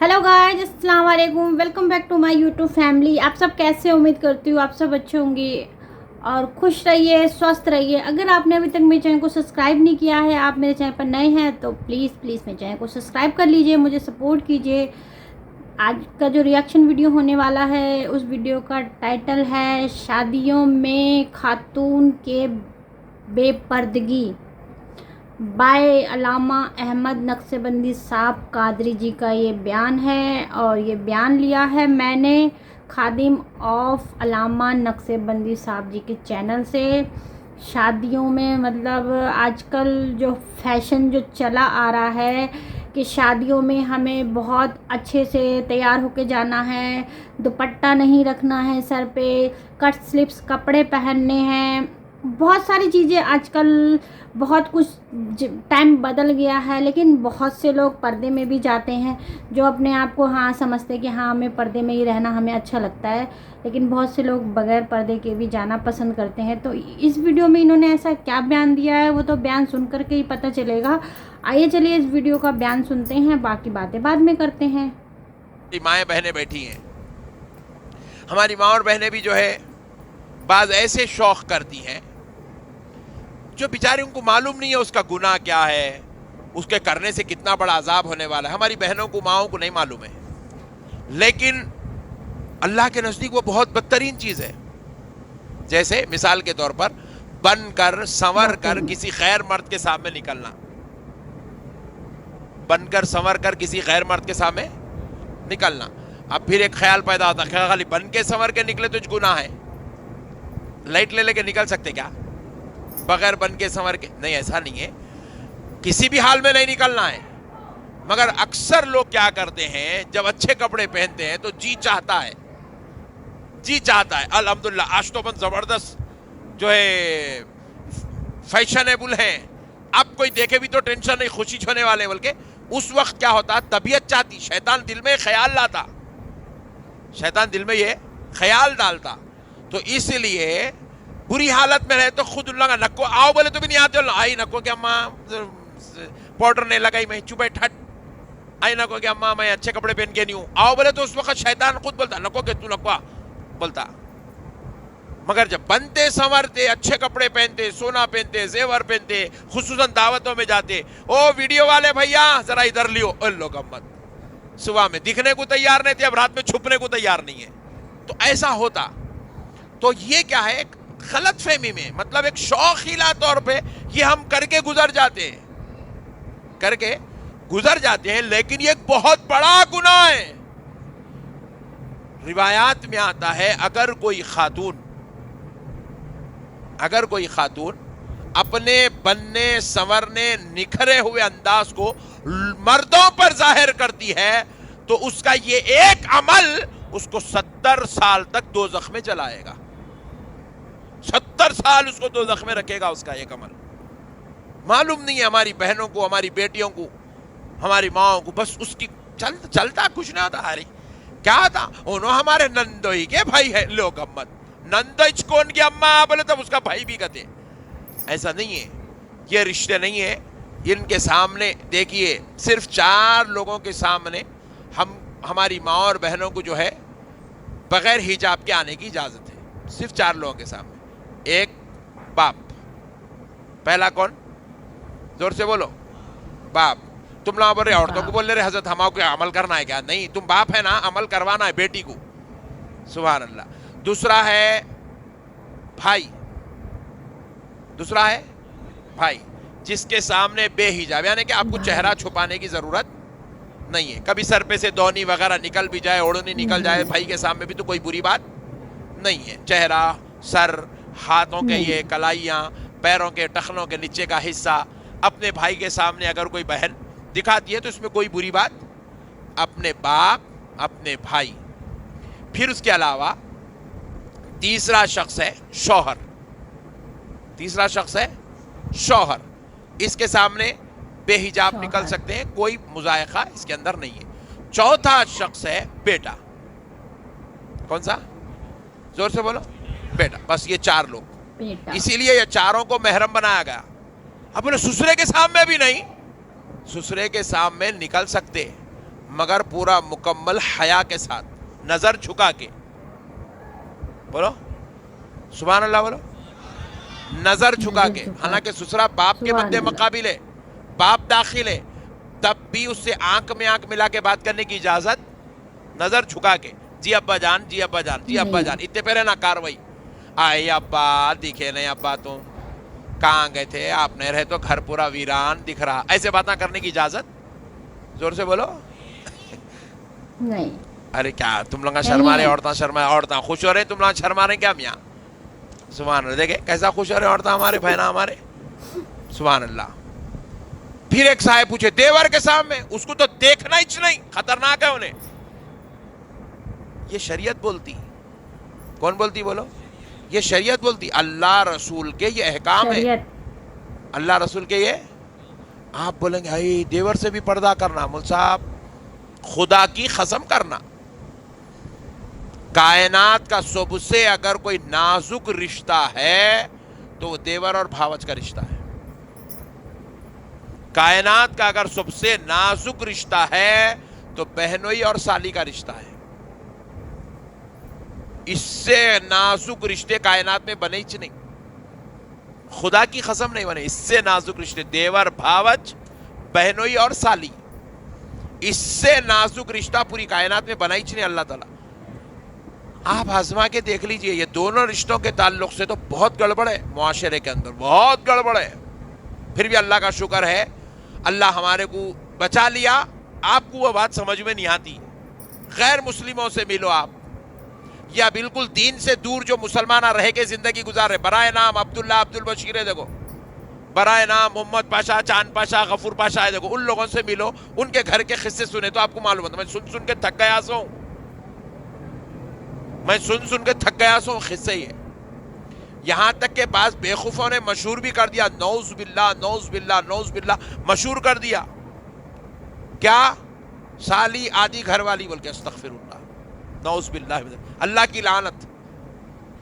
Hello guys, अस्सलाम वालेकुम। Welcome back to my YouTube family. आप सब कैसे हैं? उम्मीद करती हूँ आप सब अच्छे होंगे और खुश रहिए, स्वस्थ रहिए। अगर आपने अभी तक मेरे चैनल को सब्सक्राइब नहीं किया है, आप मेरे चैनल पर नए हैं तो प्लीज़ मेरे चैनल को सब्सक्राइब कर लीजिए, मुझे सपोर्ट कीजिए। आज का जो रिएक्शन वीडियो होने वाला है, उस वीडियो का टाइटल है शादियों में खातून के बेपर्दगी बाय अलामा अहमद नक्शबंदी साहब कादरी जी का ये बयान है। और ये बयान लिया है मैंने खादिम ऑफ अलामा नक्शबंदी साहब जी के चैनल से। शादियों में मतलब आजकल जो फैशन जो चला आ रहा है कि शादियों में हमें बहुत अच्छे से तैयार होके जाना है, दुपट्टा नहीं रखना है सर पे, कट स्लिप्स कपड़े पहनने हैं, बहुत सारी चीज़ें आजकल, बहुत कुछ टाइम बदल गया है। लेकिन बहुत से लोग पर्दे में भी जाते हैं जो अपने आप को हाँ समझते हैं कि हाँ हमें पर्दे में ही रहना हमें अच्छा लगता है, लेकिन बहुत से लोग बगैर पर्दे के भी जाना पसंद करते हैं। तो इस वीडियो में इन्होंने ऐसा क्या बयान दिया है वो तो बयान सुन कर के ही पता चलेगा। आइए चलिए इस वीडियो का बयान सुनते हैं, बाकी बातें बाद में करते हैं। माएँ बहनें बैठी हैं, हमारी माँ और बहनें भी जो है बाज ऐसे शौक करती हैं जो बेचारी उनको मालूम नहीं है उसका गुनाह क्या है, उसके करने से कितना बड़ा अजाब होने वाला है। हमारी बहनों को, माओं को नहीं मालूम है, लेकिन अल्लाह के नजदीक वो बहुत बदतरीन चीज है। जैसे मिसाल के तौर पर बनकर संवर कर किसी गैर मर्द के सामने निकलना, बनकर संवर कर किसी गैर मर्द के सामने निकलना। अब फिर एक ख्याल पैदा होता है, खाली बन के संवर के निकले तो गुनाह है, लाइट ले लेके निकल सकते क्या बगैर बन के संवर के? नहीं, ऐसा नहीं है, किसी भी हाल में नहीं निकलना है। मगर अक्सर लोग क्या करते हैं, जब अच्छे कपड़े पहनते हैं तो जी चाहता है अल्हम्दुलिल्लाह आज तो अपन जबरदस्त जो है फैशनेबल है, अब कोई देखे भी तो टेंशन नहीं, खुशी होने वाले। बल्कि उस वक्त क्या होता, तबीयत चाहती, शैतान दिल में ख्याल लाता, शैतान दिल में ये ख्याल डालता। तो इसलिए बुरी हालत में रहे तो खुद लगा नको आओ बोले तो भी नहीं आते, आई नको कि अम्मा पाउडर नहीं लगाई, मैं चुपे ठट आई नको कि अम्मा मैं अच्छे कपड़े पहन के नहीं हूं, आओ बोले तो उस वक्त शैतान खुद बोलता नको कि तू नको बोलता। मगर जब बनते संवरते, अच्छे कपड़े पहनते, सोना पहनते, जेवर पहनते, खुसूसन दावतों में जाते, ओ वीडियो वाले भैया जरा इधर लियो, लोग मत, सुबह में दिखने को तैयार नहीं थे, अब रात में छुपने को तैयार नहीं है, तो ऐसा होता। तो ये क्या है, गलत फहमी में, मतलब एक शौकीला तौर पे ये हम करके गुजर जाते हैं, लेकिन ये एक बहुत बड़ा गुनाह है। रिवायात में आता है अगर कोई खातून अपने बनने संवरने निखरे हुए अंदाज को मर्दों पर जाहिर करती है तो उसका ये एक अमल उसको 70 साल तक दोज़ख में चलाएगा, 70 साल उसको दोज़ख में रखेगा उसका एक अमल। मालूम नहीं है हमारी बहनों को, हमारी बेटियों को, हमारी माओं को, बस उसकी चलता कुछ ना होता। अरे क्या था, उन्होंने हमारे नंदोई के भाई है, लोग अम्मत नंदोई कौन की अम्मा बोले तब उसका भाई भी कहते। ऐसा नहीं है, ये रिश्ते नहीं है। इनके सामने देखिए, सिर्फ 4 लोगों के सामने हमारी माँ और बहनों को जो है बगैर हिजाब के आने की इजाजत है, सिर्फ 4 लोगों के सामने। एक बाप, पहला कौन, जोर से बोलो, बाप। तुम लोग बोल रहे औरतों को बोल रहे हजरत हमाओं को अमल करना है क्या? नहीं, तुम बाप है ना, अमल करवाना है बेटी को, सुभान अल्लाह। दूसरा है भाई, जिसके सामने बेहिजाब, यानी कि आपको चेहरा छुपाने की जरूरत नहीं है। कभी सर पे से दौनी वगैरह निकल भी जाए, ओढ़नी निकल जाए, भाई के सामने भी तो कोई बुरी बात नहीं है। चेहरा, सर, हाथों के ये कलाइयाँ, पैरों के टखनों के नीचे का हिस्सा अपने भाई के सामने अगर कोई बहन दिखाती है तो इसमें कोई बुरी बात। अपने बाप, अपने भाई, फिर उसके अलावा तीसरा शख्स है शौहर, इसके सामने बेहिजाब निकल सकते हैं, कोई मुजायका इसके अंदर नहीं है। चौथा शख्स है बेटा, कौन सा, जोर से बोलो, बेटा। बस ये 4 लोग, इसीलिए ये चारों को महरम बनाया गया। अपने ससुरे के सामने भी नहीं, ससुरे के सामने निकल सकते मगर पूरा मुकम्मल हया के साथ, नजर झुका के। बोलो सुभान अल्लाह, बोलो नजर झुका के। हालांकि ससुरा बाप के मद्दे मुकाबिल है, बाप दाखिल है, तब भी उससे आंख में आंख मिला के बात करने की इजाजत, नजर झुका के। जी अब्बा जान, जी अब्बा जान, जी अब्बा जान, इतने पहले ना कार्रवाई। आए अब्बा, दिखे नहीं अब्बा, तुम कहाँ गए थे, आप नहीं रहे तो घर पूरा वीरान दिख रहा, ऐसे बातें करने की इजाजत? जोर से बोलो। नहीं। अरे क्या तुम लोग शर्मा रहे, औरतें शर्मा, औरतें खुश हो रहे, तुम लोग शर्मा रहे क्या मियाँ? सुभान अल्लाह, देखे कैसा खुश हो रहे औरतें हमारे, बहना हमारे, सुभान अल्लाह। फिर एक साहब पूछे देवर के सामने, उसको तो देखना ही नहीं, खतरनाक है उन्हें। ये शरीयत बोलती, कौन बोलती बोलो? ये शरीयत बोलती, अल्लाह रसूल के ये अहकाम है, अल्लाह रसूल के ये। आप बोलेंगे भाई देवर से भी पर्दा करना, मुल साहब खुदा की कसम करना, कायनात का सबसे अगर कोई नाजुक रिश्ता है तो वो देवर और भावज का रिश्ता है। कायनात का अगर सबसे नाजुक रिश्ता है तो बहनोई और साली का रिश्ता है। इससे नाजुक रिश्ते कायनात में बने ही नहीं, खुदा की कसम नहीं बने। इससे नाजुक रिश्ते देवर, भावज, बहनोई और साली, इससे नाजुक रिश्ता पूरी कायनात में बना ही नहीं अल्लाह ताला। आप आजमा के देख लीजिए, ये दोनों रिश्तों के ताल्लुक से तो बहुत गड़बड़ है मुआशरे के अंदर, बहुत गड़बड़ है। फिर भी अल्लाह का शुक्र है, अल्लाह हमारे को बचा लिया। आपको वो बात समझ में नहीं आती, गैर मुस्लिमों से मिलो आप, या बिल्कुल दीन से दूर जो मुसलमान रह के जिंदगी गुजारे, बराए नाम अब्दुल्ला, अब्दुल बशीर है, देखो बराए नाम मोहम्मद पाशा, चांद पाशा, गफूर पाशा है, देखो उन लोगों से मिलो, उनके घर के किस्से सुने तो आपको मालूम होता। मैं सुन के थक गया सो, मैं सुन के थक गया सो किस्से ही है। यहां तक के बाद बेवकूफों ने मशहूर भी कर दिया, नौज बिल्ला, नौज बिल्ला, नौज बिल्ला, मशहूर कर दिया। क्या? साली आदि घर वाली बोल के अस्तगफिरुल्लाह, नौज बिल्ला, अल्लाह की लानत,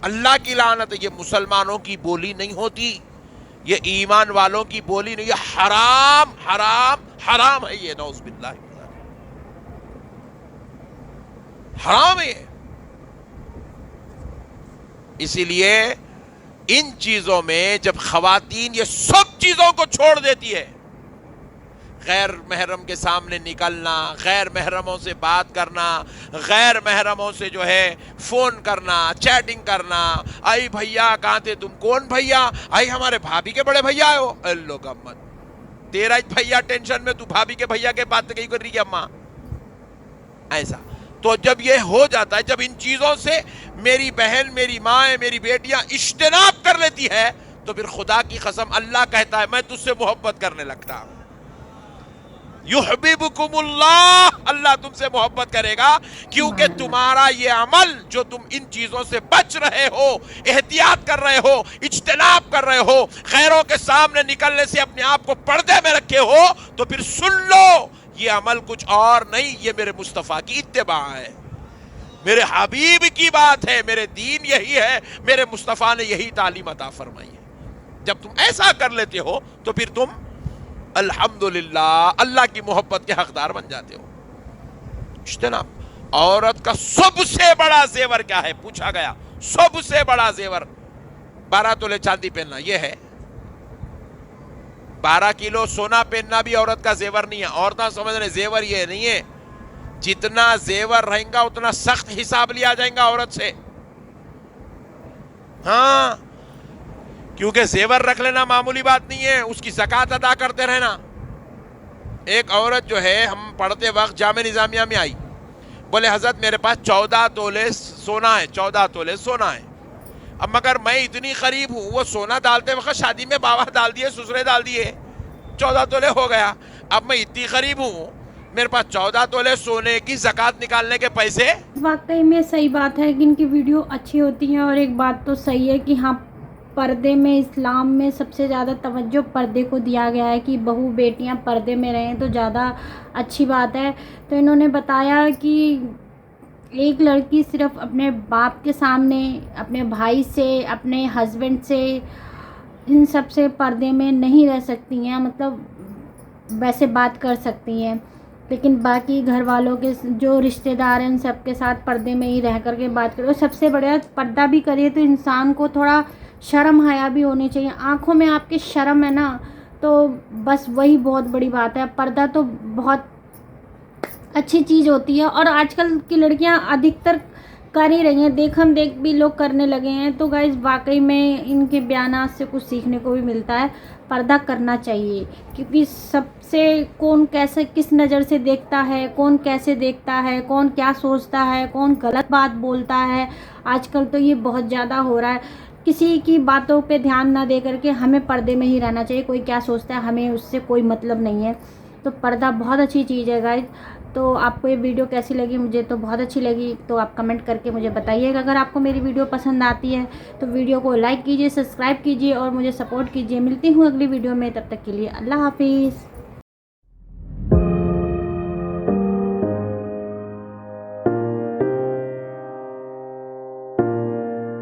अल्लाह की लानत। ये मुसलमानों की बोली नहीं होती, ये ईमान वालों की बोली नहीं, ये हराम हराम हराम है, ये नौज बिल्ला, हराम है। इसीलिए इन चीजों में जब खवातीन ये सब चीजों को छोड़ देती है, गैर महरम के सामने निकलना, गैर महरमों से बात करना, गैर महरमों से जो है फोन करना, चैटिंग करना, आई भैया कहाँ थे तुम, कौन भैया, आई हमारे भाभी के बड़े भैया हो, अल्लो गम्मत, तेरा भैया टेंशन में, तू भाभी के भैया के बात कहीं कर रही है अम्मा, ऐसा। तो जब ये हो जाता है, जब इन चीजों से मेरी बहन, मेरी माँ, मेरी बेटियां इज्तनाब कर लेती है, तो फिर खुदा की कसम अल्लाह कहता है मैं तुझसे मोहब्बत करने लगता हूं। युहब्बिबुकुमुल्लाह, अल्लाह तुमसे मोहब्बत करेगा, क्योंकि तुम्हारा ये अमल जो तुम इन चीजों से बच रहे हो, एहतियात कर रहे हो, इज्तनाब कर रहे हो, खैरों के सामने निकलने से अपने आप को पर्दे में रखे हो, तो फिर सुन लो, ये अमल कुछ और नहीं, ये मेरे मुस्तफा की इत्तिबा है, मेरे हबीब की बात है, मेरे दीन यही है, मेरे मुस्तफा ने यही तालीम अता फरमाई है। जब तुम ऐसा कर लेते हो तो फिर तुम अल्हम्दुलिल्लाह अल्लाह की मोहब्बत के हकदार बन जाते हो। इज्तिनाब। औरत का सबसे बड़ा जेवर क्या है पूछा गया, सबसे बड़ा जेवर 12 तोले चांदी पहनना, यह है। 12 किलो सोना पहनना भी औरत का जेवर नहीं है। औरतें समझ रहे जेवर ये नहीं है, जितना जेवर रहेगा उतना सख्त हिसाब लिया जाएगा औरत से। हाँ, क्योंकि जेवर रख लेना मामूली बात नहीं है, उसकी ज़कात अदा करते रहना। एक औरत जो है, हम पढ़ते वक्त जामे निजामिया में आई, बोले हजरत मेरे पास 14 तोले सोना है, 14 तोले सोना है। अब मगर मैं इतनी करीब हूं, वो सोना डालते वक्त शादी में बाबा डाल दिए, ससुरे डाल दिए, 14 तोले हो गया। अब मैं इतनी करीब हूं, मेरे पास 14 तोले सोने की ज़कात निकालने के पैसे। वाकई में सही बात है कि इनकी वीडियो अच्छी होती है। और एक बात तो सही है कि हाँ, पर्दे में इस्लाम में सबसे ज़्यादा तवज्जो पर्दे को दिया गया है कि बहू बेटियां पर्दे में रहें तो ज़्यादा अच्छी बात है। तो इन्होंने बताया कि एक लड़की सिर्फ अपने बाप के सामने, अपने भाई से, अपने हस्बैंड से, इन सब से पर्दे में नहीं रह सकती हैं, मतलब वैसे बात कर सकती हैं। لیکن باقی گھر والوں کے جو رشتہ دار ہیں ان سب کے ساتھ پردے میں ہی رہ کر کے بات کرے. اور سب سے بڑا پردہ بھی کرے تو انسان کو تھوڑا شرم حیا بھی ہونی چاہیے. آنکھوں میں آپ کے شرم ہے نا تو بس وہی بہت بڑی بات ہے. پردہ تو بہت اچھی چیز ہوتی ہے اور آج کل کی لڑکیاں ادھکتر کر ہی رہی ہیں. دیکھم دیکھ بھی لوگ کرنے لگے ہیں. تو گائز واقعی میں ان کے بیانات سے کچھ سیکھنے کو بھی ملتا ہے. پردہ کرنا چاہیے کیونکہ سب سے کون کیسے کس نظر سے دیکھتا ہے, کون کیسے دیکھتا ہے, کون کیا سوچتا ہے, کون غلط بات بولتا ہے. آج کل تو یہ بہت زیادہ ہو رہا ہے. کسی کی باتوں پہ دھیان نہ دے کر کے ہمیں پردے میں ہی رہنا چاہیے. کوئی کیا سوچتا ہے ہمیں اس سے کوئی مطلب نہیں ہے. تو پردہ بہت اچھی چیز ہے گائز. تو آپ کو یہ ویڈیو کیسی لگی؟ مجھے تو بہت اچھی لگی. تو آپ کمنٹ کر کے مجھے بتائیے گا. اگر آپ کو میری ویڈیو پسند آتی ہے تو ویڈیو کو لائک کیجیے, سبسکرائب کیجیے اور مجھے سپورٹ کیجیے. ملتی ہوں اگلی ویڈیو میں, تب تک کے لیے اللہ حافظ.